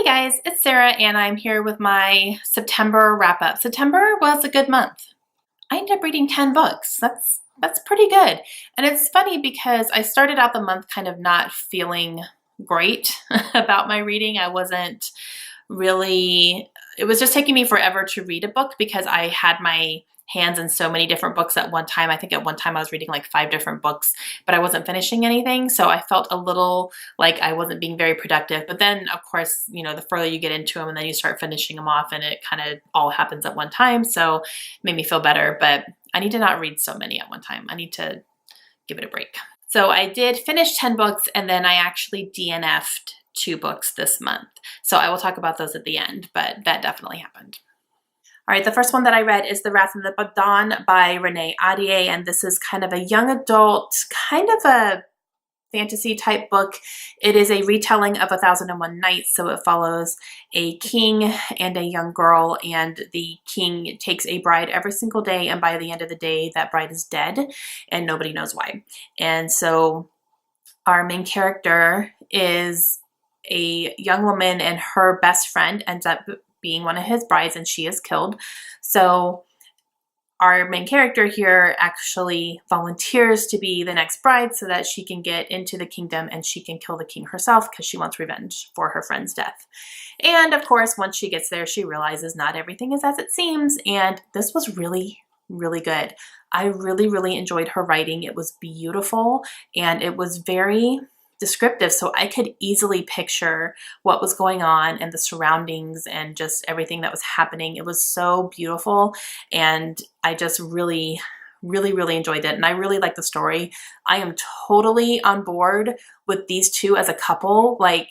Hi guys, it's Sarah and I'm here with my September wrap-up. September was a good month. I ended up reading 10 books. That's pretty good. And it's funny because I started out the month kind of not feeling great about my reading. I wasn't really, it was just taking me forever to read a book because I had my hands in so many different books at one time. I think at one time I was reading like 5 different books, but I wasn't finishing anything. So I felt a little like I wasn't being very productive. But then of course, you know, the further you get into them and then you start finishing them off and it kind of all happens at one time. So it made me feel better, but I need to not read so many at one time. I need to give it a break. So I did finish 10 books and then I actually DNF'd 2 books this month. So I will talk about those at the end, but that definitely happened. All right, the first one that I read is The Wrath of the Dawn by Renee Ahdieh, and this is kind of a young adult, kind of a fantasy type book. It is a retelling of 1001 Nights, so it follows a king and a young girl, and the king takes a bride every single day, and by the end of the day, that bride is dead, and nobody knows why. And so our main character is a young woman, and her best friend ends up being one of his brides, and she is killed. So our main character here actually volunteers to be the next bride so that she can get into the kingdom and she can kill the king herself because she wants revenge for her friend's death. And of course, once she gets there, she realizes not everything is as it seems. And this was really, really good. I really enjoyed her writing. It was beautiful and it was very descriptive, so I could easily picture what was going on and the surroundings and just everything that was happening. It was so beautiful and I just really enjoyed it, and I really like the story. I am totally on board with these two as a couple. Like,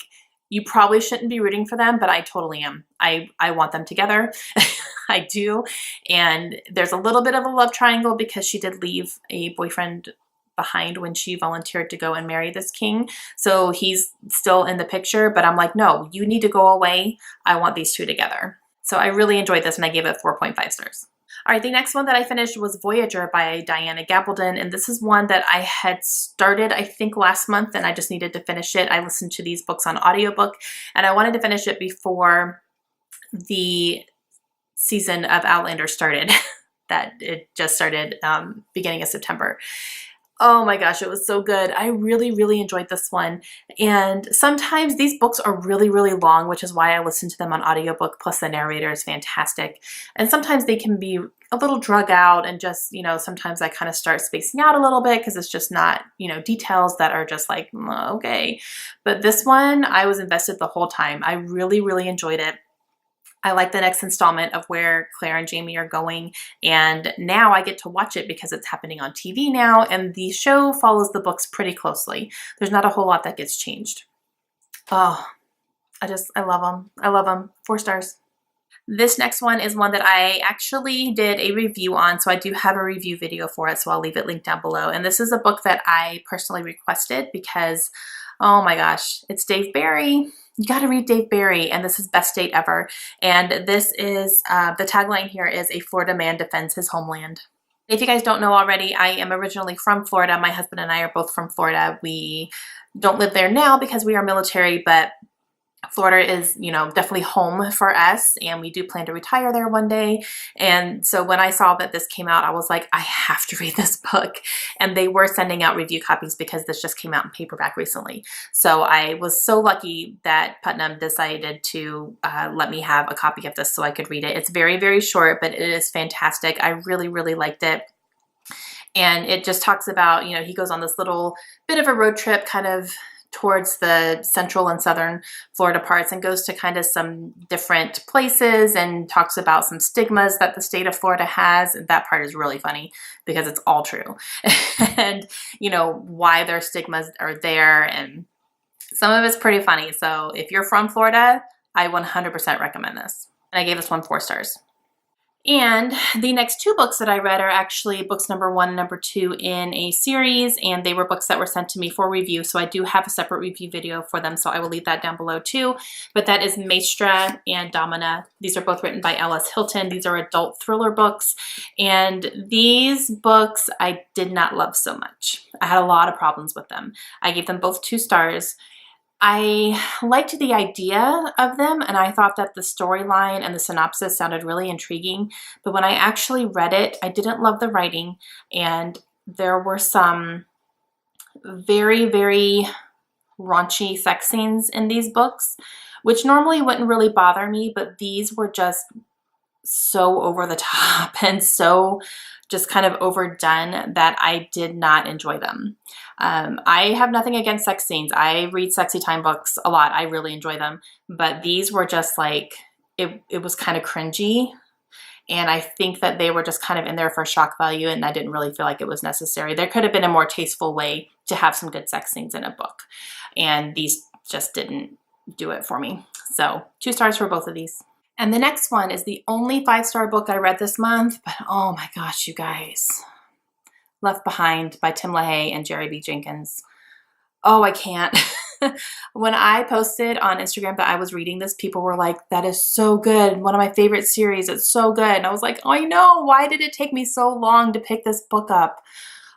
you probably shouldn't be rooting for them, but I totally am. I want them together. I do. And there's a little bit of a love triangle because she did leave a boyfriend behind when she volunteered to go and marry this king. So he's still in the picture, but I'm like, no, you need to go away. I want these two together. So I really enjoyed this and I gave it 4.5 stars. All right, the next one that I finished was Voyager by Diana Gabaldon, and this is one that I had started, I think, last month, and I just needed to finish it. I listened to these books on audiobook, and I wanted to finish it before the season of Outlander started. That it just started beginning of September. Oh my gosh, it was so good. I really enjoyed this one. And sometimes these books are really long, which is why I listen to them on audiobook, plus the narrator is fantastic. And sometimes they can be a little drug out and just, you know, sometimes I kind of start spacing out a little bit because it's just not, you know, details that are just like, okay. But this one, I was invested the whole time. I really enjoyed it. I like the next installment of where Claire and Jamie are going, and now I get to watch it because it's happening on TV now, and the show follows the books pretty closely. There's not a whole lot that gets changed. Oh, I love them. I love them. 4 stars. This next one is one that I actually did a review on, so I do have a review video for it, so I'll leave it linked down below. And this is a book that I personally requested because, oh my gosh, it's Dave Barry. You got to read Dave Barry, and this is Best Date Ever. And this is, the tagline here is, a Florida man defends his homeland. If you guys don't know already, I am originally from Florida. My husband and I are both from Florida. We don't live there now because we are military, but Florida is, you know, definitely home for us, and we do plan to retire there one day. And so when I saw that this came out, I was like, I have to read this book. And they were sending out review copies because this just came out in paperback recently. So I was so lucky that Putnam decided to let me have a copy of this so I could read it. It's very short, but it is fantastic. I really liked it. And it just talks about, you know, he goes on this little bit of a road trip kind of towards the central and southern Florida parts and goes to kind of some different places and talks about some stigmas that the state of Florida has. And that part is really funny because it's all true. And, you know, why their stigmas are there, and some of it's pretty funny. So if you're from Florida, I 100% recommend this. And I gave this one 4 stars. And the next 2 books that I read are actually books number 1 and number 2 in a series, and they were books that were sent to me for review, so I do have a separate review video for them, so I will leave that down below too. But that is Maestra and Domina. These are both written by L.S. Hilton. These are adult thriller books, and these books I did not love so much. I had a lot of problems with them. I gave them both 2 stars. I liked the idea of them, and I thought that the storyline and the synopsis sounded really intriguing, but when I actually read it, I didn't love the writing, and there were some very, very raunchy sex scenes in these books, which normally wouldn't really bother me, but these were just so over the top and so just kind of overdone that I did not enjoy them. I have nothing against sex scenes. I read sexy time books a lot. I really enjoy them, but these were just like, it was kind of cringy. And I think that they were just kind of in there for shock value, and I didn't really feel like it was necessary. There could have been a more tasteful way to have some good sex scenes in a book, and these just didn't do it for me. So 2 stars for both of these. And the next one is the only 5-star book I read this month, but oh my gosh, you guys. Left Behind by Tim LaHaye and Jerry B. Jenkins. Oh, I can't. When I posted on Instagram that I was reading this, people were like, that is so good. One of my favorite series. It's so good. And I was like, oh, I know. Why did it take me so long to pick this book up?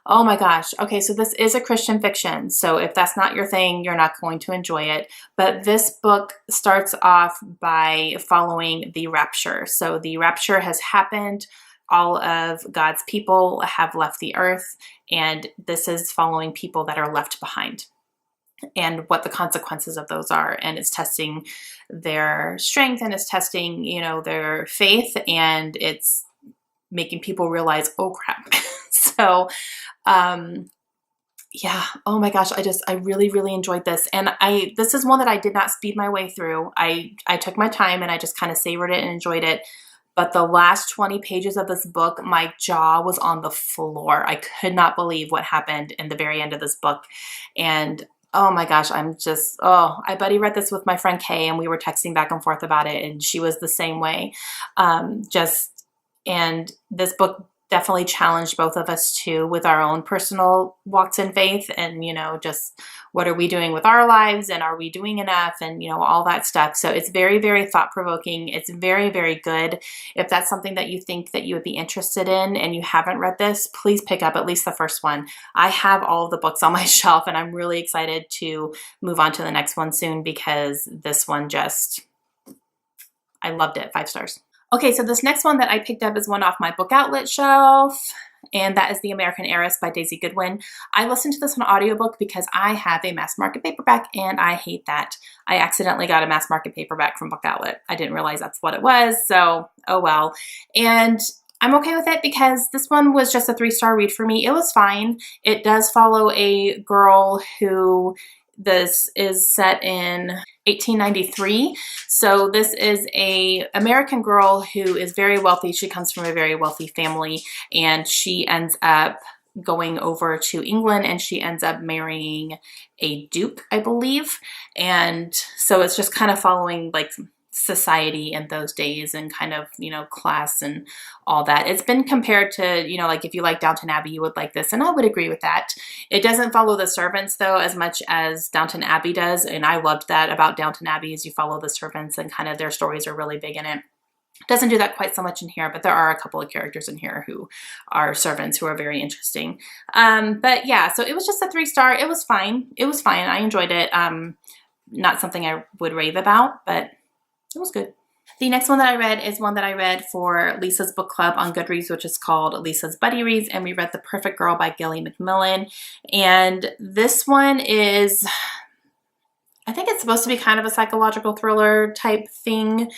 Oh my gosh. Okay, so this is a Christian fiction. So if that's not your thing, you're not going to enjoy it. But this book starts off by following the rapture. So the rapture has happened. All of God's people have left the earth, and this is following people that are left behind and what the consequences of those are. And it's testing their strength, and it's testing, you know, their faith, and it's making people realize, oh crap. So, yeah, oh my gosh, I really, really enjoyed this. And this is one that I did not speed my way through. I took my time and I just kind of savored it and enjoyed it. But the last 20 pages of this book, my jaw was on the floor. I could not believe what happened in the very end of this book. And oh my gosh, I buddy read this with my friend Kay, and we were texting back and forth about it, and she was the same way. And this book definitely challenged both of us too with our own personal walks in faith, and, you know, just what are we doing with our lives, and are we doing enough, and, you know, all that stuff. So it's very, very thought-provoking. It's very, very good. If that's something that you think that you would be interested in and you haven't read this, please pick up at least the first one. I have all of the books on my shelf, and I'm really excited to move on to the next one soon, because this one I loved it. 5 stars. Okay, so this next one that I picked up is one off my book outlet shelf, and that is The American Heiress by Daisy Goodwin. I listened to this on audiobook because I have a mass market paperback, and I hate that. I accidentally got a mass market paperback from Book Outlet. I didn't realize that's what it was, so oh well. And I'm okay with it because this one was just a 3-star read for me. It was fine. It does follow a girl who, this is set in 1893. So this is a American girl who is very wealthy. She comes from a very wealthy family, and she ends up going over to England, and she ends up marrying a duke, I believe. And so it's just kind of following like society in those days, and kind of, you know, class and all that. It's been compared to, you know, like if you like Downton Abbey, you would like this, and I would agree with that. It doesn't follow the servants though as much as Downton Abbey does, and I loved that about Downton Abbey, is you follow the servants and kind of their stories are really big in it. Doesn't do that quite so much in here, but there are a couple of characters in here who are servants who are very interesting. But yeah, so it was just a 3-star. It was fine. It was fine. I enjoyed it. Not something I would rave about, but it was good. The next one that I read is one that I read for Lisa's book club on Goodreads, which is called Lisa's Buddy Reads, and we read The Perfect Girl by Gilly McMillan. And this one is, I think it's supposed to be kind of a psychological thriller type thing,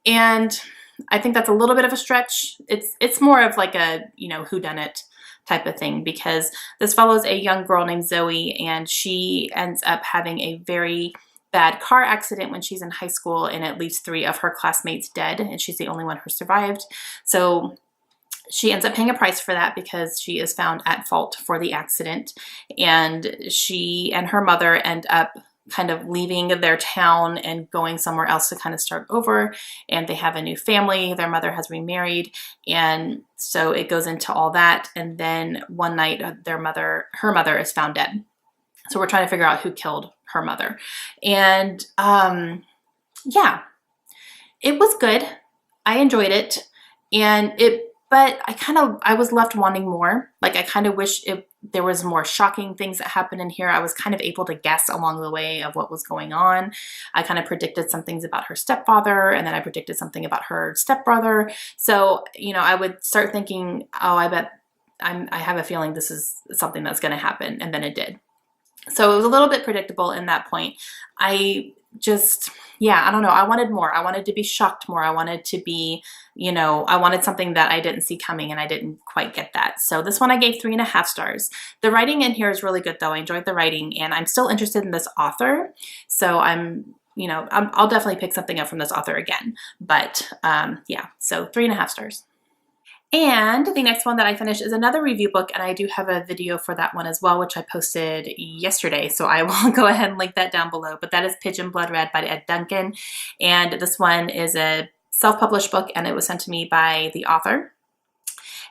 and I think that's a little bit of a stretch. It's more of like a, you know, whodunit type of thing, because this follows a young girl named Zoe, and she ends up having a very bad car accident when she's in high school, and it leaves 3 of her classmates dead, and she's the only one who survived. So she ends up paying a price for that because she is found at fault for the accident, and she and her mother end up kind of leaving their town and going somewhere else to kind of start over, and they have a new family. Their mother has remarried, and so it goes into all that. And then one night her mother is found dead. So we're trying to figure out who killed her mother. And yeah, it was good. I enjoyed it. And it but I was left wanting more. Like, I kind of wish there was more shocking things that happened in here. I was kind of able to guess along the way of what was going on. I kind of predicted some things about her stepfather, and then I predicted something about her stepbrother. So, you know, I would start thinking, oh, I have a feeling this is something that's going to happen. And then it did. So it was a little bit predictable in that point. I don't know. I wanted more. I wanted to be shocked more. I wanted to be, you know, I wanted something that I didn't see coming, and I didn't quite get that. So this one I gave 3.5 stars. The writing in here is really good though. I enjoyed the writing, and I'm still interested in this author. So I'll definitely pick something up from this author again. But yeah, so 3.5 stars. And the next one that I finished is another review book, and I do have a video for that one as well, which I posted yesterday, so I will go ahead and link that down below. But that is Pigeon Blood Red by Ed Duncan, and this one is a self-published book, and it was sent to me by the author.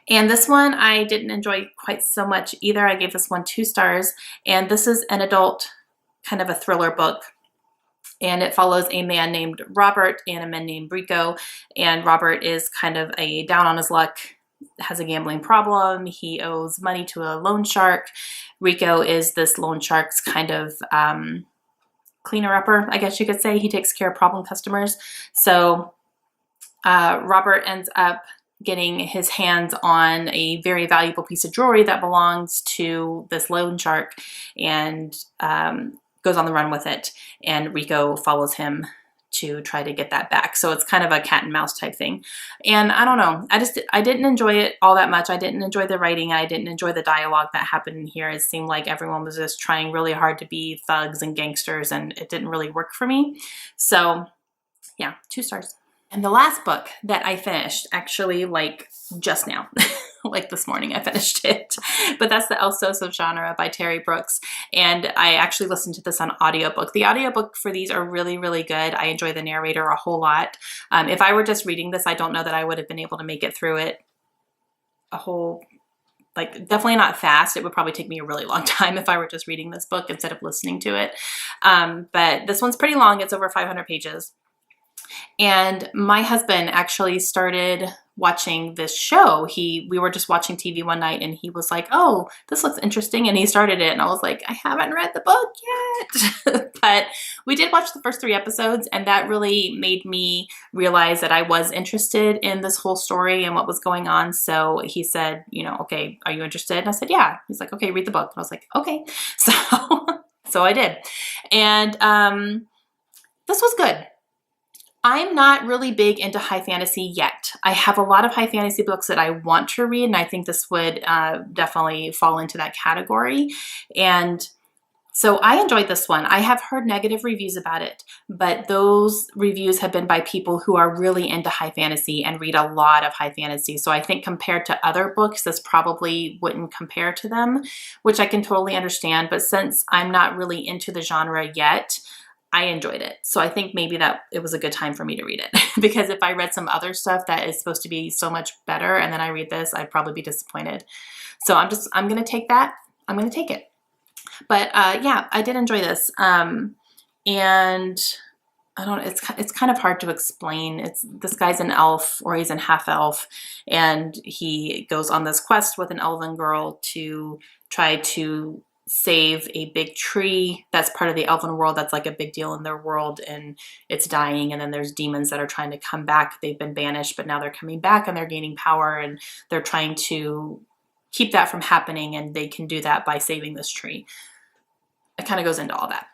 And this one I didn't enjoy quite so much either. I gave this one 2 stars, and this is an adult kind of a thriller book. And it follows a man named Robert and a man named Rico. And Robert is kind of a down on his luck, has a gambling problem. He owes money to a loan shark. Rico is this loan shark's kind of cleaner-upper, I guess you could say. He takes care of problem customers. So Robert ends up getting his hands on a very valuable piece of jewelry that belongs to this loan shark, and goes on the run with it, and Rico follows him to try to get that back. So it's kind of a cat and mouse type thing. And I don't know, I didn't enjoy it all that much. I didn't enjoy the writing. I didn't enjoy the dialogue that happened in here. It seemed like everyone was just trying really hard to be thugs and gangsters, and it didn't really work for me. So yeah, 2 stars. And the last book that I finished, actually like just now, like this morning I finished it, but that's the El Soso genre by Terry Brooks. And I actually listened to this on audiobook. The audiobook for these are really, really good. I enjoy the narrator a whole lot. If I were just reading this, I don't know that I would have been able to make it through it like definitely not fast. It would probably take me a really long time if I were just reading this book instead of listening to it. But this one's pretty long. It's over 500 pages. And my husband actually started watching this show. We were just watching TV one night, and he was like, oh, this looks interesting. And he started it, and I was like, I haven't read the book yet. But we did watch the first 3 episodes, and that really made me realize that I was interested in this whole story and what was going on. So he said, you know, okay, are you interested? And I said, yeah. He's like, okay, read the book. And I was like, okay. So I did. And this was good. I'm not really big into high fantasy yet. I have a lot of high fantasy books that I want to read, and I think this would definitely fall into that category. And so I enjoyed this one. I have heard negative reviews about it, but those reviews have been by people who are really into high fantasy and read a lot of high fantasy. So I think compared to other books, this probably wouldn't compare to them, which I can totally understand. But since I'm not really into the genre yet, I enjoyed it. So I think maybe that it was a good time for me to read it, because if I read some other stuff that is supposed to be so much better and then I read this, I'd probably be disappointed. So I'm going to take that. I'm going to take it. But yeah, I did enjoy this. And I don't, it's kind of hard to explain. This guy's an elf, or he's an half elf, and he goes on this quest with an elven girl to try to save a big tree that's part of the elven world. That's like a big deal in their world, and it's dying. And then there's demons that are trying to come back. They've been banished, but now they're coming back and they're gaining power, and they're trying to keep that from happening. And they can do that by saving this tree. It kind of goes into all that.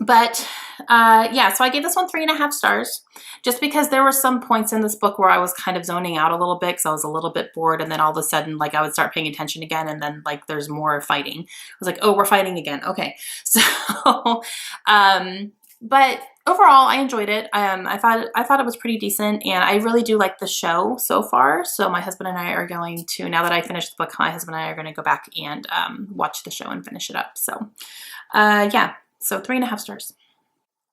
But yeah, so I gave this one 3.5 stars, just because there were some points in this book where I was kind of zoning out a little bit because I was a little bit bored. And then all of a sudden, like, I would start paying attention again, and then like there's more fighting. I was like, oh, we're fighting again. Okay. So, but overall, I enjoyed it. I thought it was pretty decent, and I really do like the show so far. So my husband and I are going to, now that I finished the book, my husband and I are going to go back and watch the show and finish it up. So yeah. So 3.5 stars.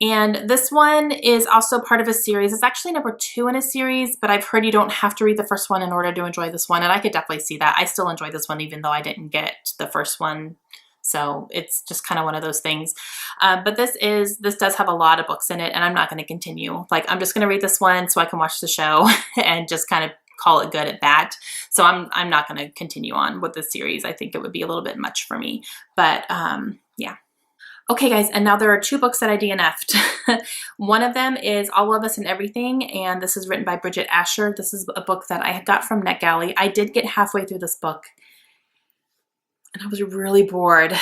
And this one is also part of a series. It's actually number 2 in a series, but I've heard you don't have to read the first one in order to enjoy this one. And I could definitely see that. I still enjoy this one, even though I didn't get the first one. So it's just kind of one of those things. But this does have a lot of books in it, and I'm not going to continue. Like, I'm just going to read this one so I can watch the show and just kind of call it good at that. So I'm not going to continue on with this series. I think it would be a little bit much for me, but yeah. Okay, guys, and now there are 2 books that I DNF'd. One of them is All of Us and Everything, and this is written by Bridget Asher. This is a book that I got from NetGalley. I did get halfway through this book, and I was really bored.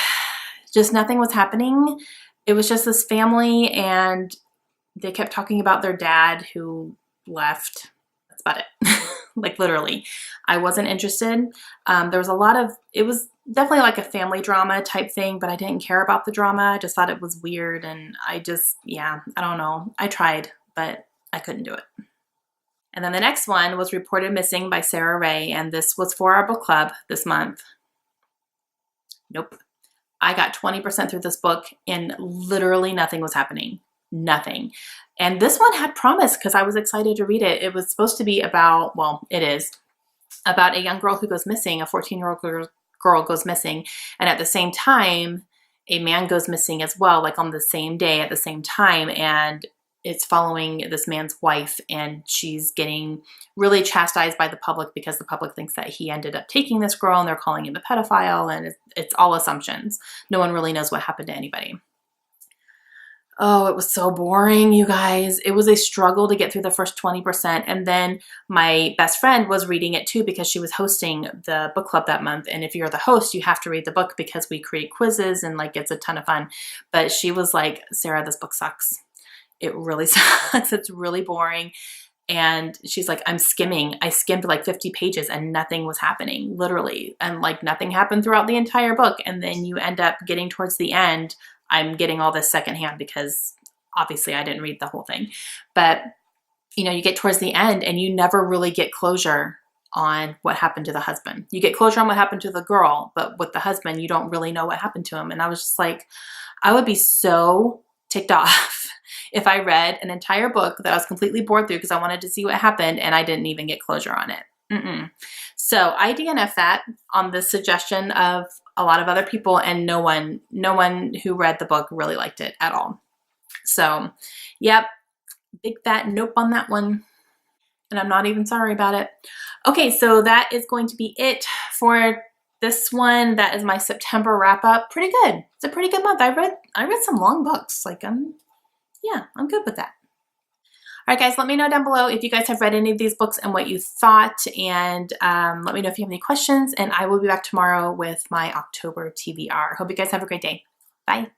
Just nothing was happening. It was just this family, and they kept talking about their dad who left. That's about it. Like, literally. I wasn't interested. There was a lot of, it was definitely like a family drama type thing, but I didn't care about the drama. I just thought it was weird, and I just, yeah, I don't know. I tried, but I couldn't do it. And then the next one was Reported Missing by Sarah Ray, and this was for our book club this month. Nope. I got 20% through this book, and literally nothing was happening. Nothing. And this one had promise because I was excited to read it. It was supposed to be about, well, it is, about a young girl who goes missing, a 14-year-old girl goes missing, and at the same time, a man goes missing as well, like on the same day at the same time, and it's following this man's wife, and she's getting really chastised by the public because the public thinks that he ended up taking this girl, and they're calling him a pedophile, and it's all assumptions. No one really knows what happened to anybody. Oh, it was so boring, you guys. It was a struggle to get through the first 20%. And then my best friend was reading it too because she was hosting the book club that month. And if you're the host, you have to read the book because we create quizzes and like it's a ton of fun. But she was like, Sarah, this book sucks. It really sucks. It's really boring. And she's like, I'm skimming. I skimmed like 50 pages and nothing was happening, literally. And like nothing happened throughout the entire book. And then you end up getting towards the end. I'm getting all this secondhand because obviously I didn't read the whole thing. But, you know, you get towards the end and you never really get closure on what happened to the husband. You get closure on what happened to the girl, but with the husband, you don't really know what happened to him. And I was just like, I would be so ticked off if I read an entire book that I was completely bored through because I wanted to see what happened and I didn't even get closure on it. So I DNF that on the suggestion of a lot of other people, and no one who read the book really liked it at all. So, yep, big fat nope on that one. And I'm not even sorry about it. Okay, so that is going to be it for this one. That is my September wrap up. Pretty good. It's a pretty good month. I read some long books. Like, yeah, I'm good with that. All right, guys, let me know down below if you guys have read any of these books and what you thought, and let me know if you have any questions, and I will be back tomorrow with my October TBR. Hope you guys have a great day. Bye.